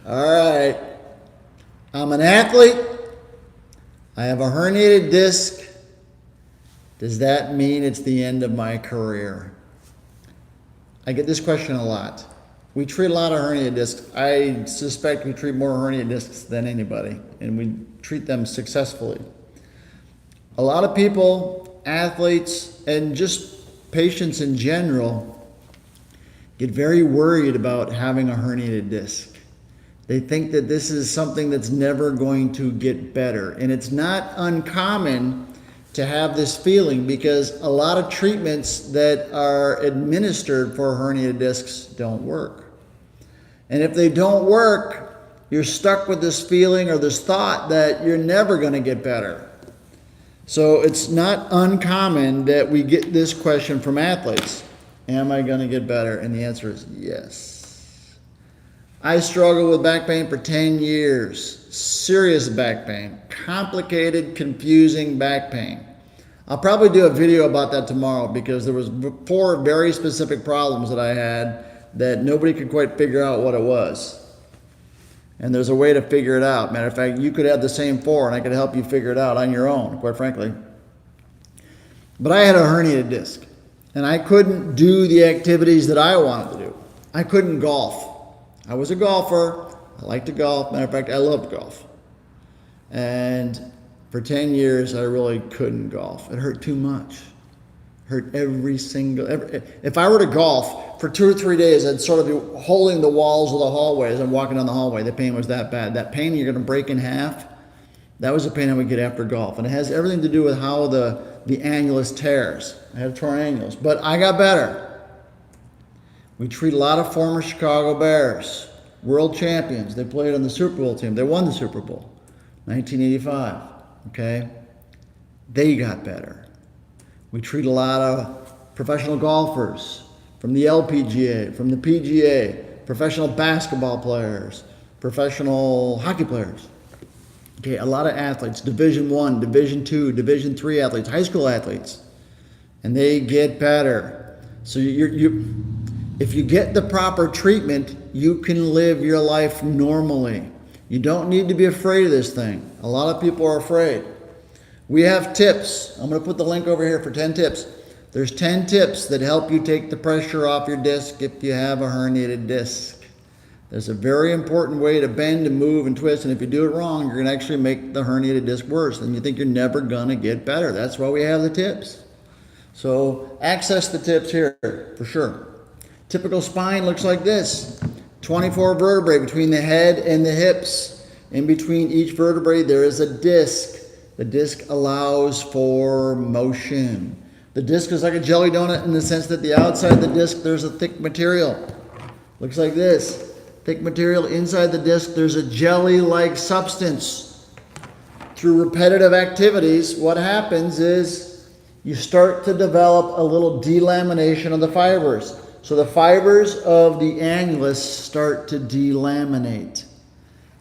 All right. I'm an athlete. I have a herniated disc. Does that mean it's the end of my career? I get this question a lot. We treat a lot of herniated discs. I suspect we treat more herniated discs than anybody, and we treat them successfully. A lot of people, athletes, and just patients in general, get very worried about having a herniated disc. They think that this is something that's never going to get better. And it's not uncommon to have this feeling because a lot of treatments that are administered for herniated discs don't work. And if they don't work, you're stuck with this feeling or this thought that you're never going to get better. So it's not uncommon that we get this question from athletes. Am I going to get better? And the answer is yes. I struggled with back pain for 10 years. Serious back pain. Complicated, confusing back pain. I'll probably do a video about that tomorrow because there was 4 very specific problems that I had that nobody could quite figure out what it was. And there's a way to figure it out. Matter of fact, you could have the same 4 and I could help you figure it out on your own, quite frankly. But I had a herniated disc and I couldn't do the activities that I wanted to do. I couldn't golf. I was a golfer. I liked to golf. Matter of fact, I loved golf. And for 10 years, I really couldn't golf. It hurt too much. Hurt if I were to golf for 2 or 3 days, I'd sort of be holding the walls of the hallway as I'm walking down the hallway. The pain was that bad. That pain you're going to break in half, that was the pain I would get after golf. And it has everything to do with how the annulus tears. I had torn annulus, but I got better. We treat a lot of former Chicago Bears, world champions. They played on the Super Bowl team. They won the Super Bowl, 1985, okay? They got better. We treat a lot of professional golfers from the LPGA, from the PGA, professional basketball players, professional hockey players. Okay, a lot of athletes, Division I, Division II, Division III athletes, high school athletes, and they get better. So if you get the proper treatment, you can live your life normally. You don't need to be afraid of this thing. A lot of people are afraid. We have tips. I'm going to put the link over here for 10 tips. There's 10 tips that help you take the pressure off your disc if you have a herniated disc. There's a very important way to bend and move and twist, and if you do it wrong, you're going to actually make the herniated disc worse, and you think you're never going to get better. That's why we have the tips. So access the tips here for sure. Typical spine looks like this. 24 vertebrae between the head and the hips. In between each vertebrae there is a disc. The disc allows for motion. The disc is like a jelly donut in the sense that the outside of the disc there's a thick material. Looks like this. Thick material inside the disc, there's a jelly-like substance. Through repetitive activities, what happens is you start to develop a little delamination of the fibers. So the fibers of the annulus start to delaminate.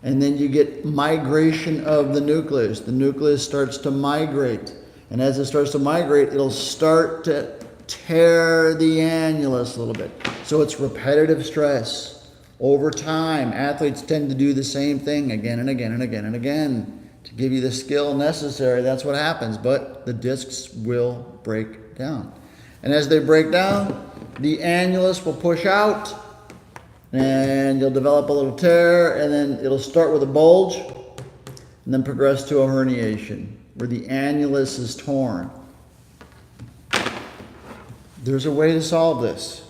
And then you get migration of the nucleus. The nucleus starts to migrate. And as it starts to migrate, it'll start to tear the annulus a little bit. So it's repetitive stress. Over time, athletes tend to do the same thing again and again and again and again to give you the skill necessary. That's what happens. But the discs will break down. And as they break down, the annulus will push out and you'll develop a little tear, and then it'll start with a bulge and then progress to a herniation where the annulus is torn. There's a way to solve this.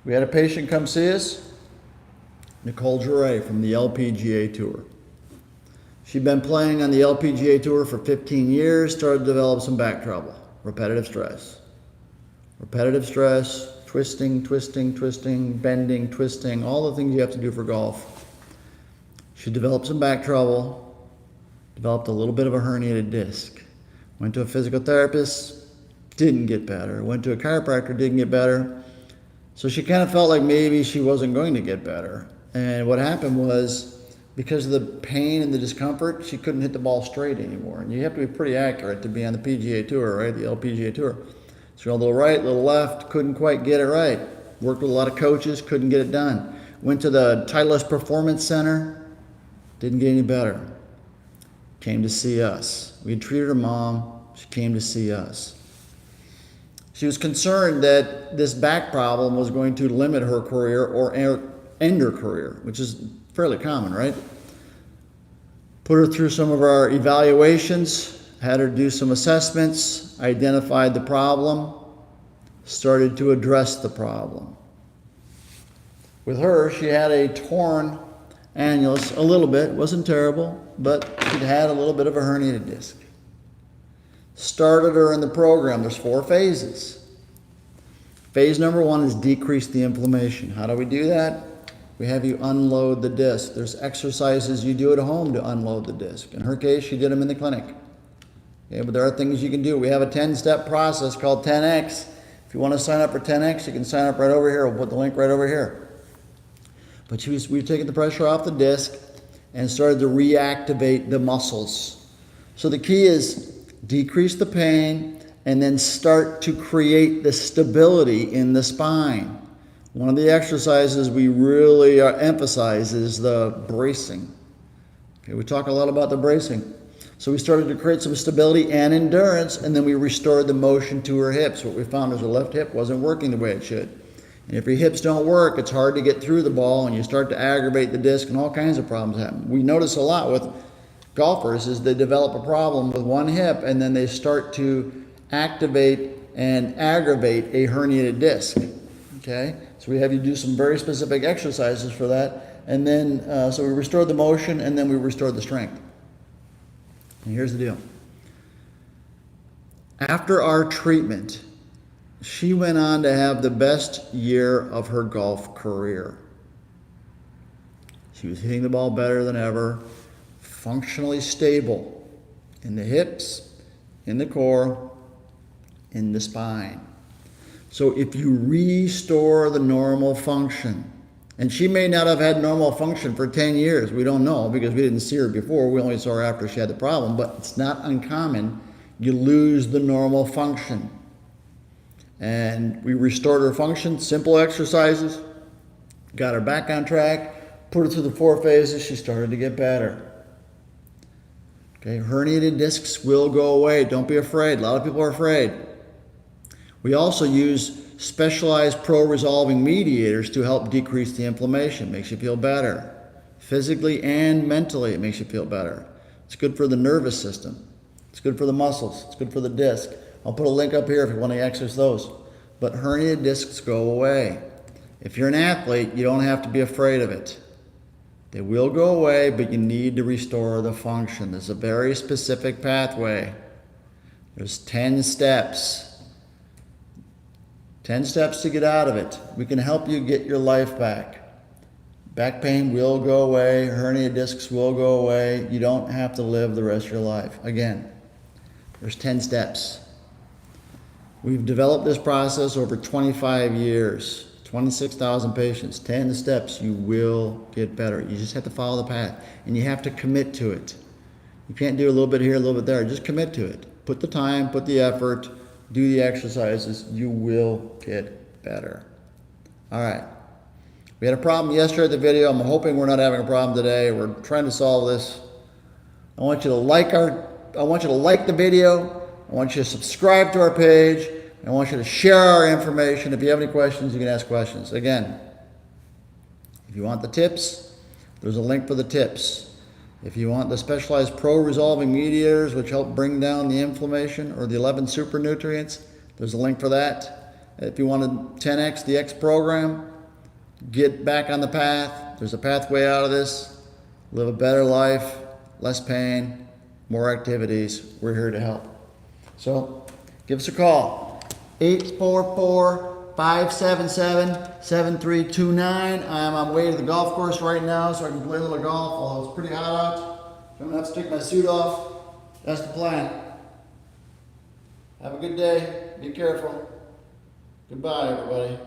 We had a patient come see us, Nicole Jure from the LPGA Tour. She'd been playing on the LPGA Tour for 15 years, started to develop some back trouble, repetitive stress. Repetitive stress, twisting, bending, twisting, all the things you have to do for golf. She developed some back trouble, developed a little bit of a herniated disc. Went to a physical therapist, didn't get better. Went to a chiropractor, didn't get better. So she kind of felt like maybe she wasn't going to get better. And what happened was, because of the pain and the discomfort, she couldn't hit the ball straight anymore. And you have to be pretty accurate to be on the PGA Tour, right? The LPGA Tour. So a little right, a little left, couldn't quite get it right. Worked with a lot of coaches, couldn't get it done. went to the Titleist Performance Center, didn't get any better. Came to see us. We had treated her mom, she came to see us. She was concerned that this back problem was going to limit her career or end her career, which is fairly common, right? Put her through some of our evaluations, had her do some assessments, identified the problem, started to address the problem. With her, she had a torn annulus, a little bit, wasn't terrible, but she'd had a little bit of a herniated disc. Started her in the program. There's 4 phases. Phase number 1 is decrease the inflammation. How do we do that? We have you unload the disc. There's exercises you do at home to unload the disc. In her case, she did them in the clinic. Okay, but there are things you can do. We have a 10-step process called 10X. If you want to sign up for 10X, you can sign up right over here. We'll put the link right over here. But we've taken the pressure off the disc and started to reactivate the muscles. So the key is decrease the pain and then start to create the stability in the spine. One of the exercises we really emphasize is the bracing. Okay, we talk a lot about the bracing. So we started to create some stability and endurance, and then we restored the motion to her hips. What we found is her left hip wasn't working the way it should. And if your hips don't work, it's hard to get through the ball, and you start to aggravate the disc, and all kinds of problems happen. We notice a lot with golfers is they develop a problem with one hip, and then they start to activate and aggravate a herniated disc. Okay? So we have you do some very specific exercises for that, and then so we restored the motion, and then we restored the strength. And here's the deal. After our treatment, she went on to have the best year of her golf career. She was hitting the ball better than ever, functionally stable in the hips, in the core, in the spine. So if you restore the normal function, and she may not have had normal function for 10 years, we don't know because we didn't see her before, we only saw her after she had the problem, but it's not uncommon, you lose the normal function. And we restored her function, simple exercises, got her back on track, put her through the 4 phases, she started to get better. Okay, herniated discs will go away, don't be afraid, a lot of people are afraid. We also use specialized pro-resolving mediators to help decrease the inflammation. Makes you feel better. Physically and mentally, it makes you feel better. It's good for the nervous system. It's good for the muscles. It's good for the disc. I'll put a link up here if you want to access those. But herniated discs go away. If you're an athlete, you don't have to be afraid of it. They will go away, but you need to restore the function. There's a very specific pathway. There's 10 steps. 10 steps to get out of it. We can help you get your life back. Back pain will go away. Hernia discs will go away. You don't have to live the rest of your life. Again, there's 10 steps. We've developed this process over 25 years, 26,000 patients, 10 steps. You will get better. You just have to follow the path, and you have to commit to it. You can't do a little bit here, a little bit there. Just commit to it. Put the time, put the effort, do the exercises, you will get better. All right. We had a problem yesterday at the video. I'm hoping we're not having a problem today. We're trying to solve this. I want you to like the video. I want you to subscribe to our page. I want you to share our information. If you have any questions, you can ask questions. Again, if you want the tips, there's a link for the tips. If you want the specialized pro-resolving mediators, which help bring down the inflammation, or the 11 super nutrients, there's a link for that. If you want a 10X, the X program, get back on the path. There's a pathway out of this. Live a better life, less pain, more activities. We're here to help. So give us a call. 844-577-7329. I'm on my way to the golf course right now so I can play a little golf, although it's pretty hot out. I'm going to have to take my suit off. That's the plan. Have a good day. Be careful. Goodbye, everybody.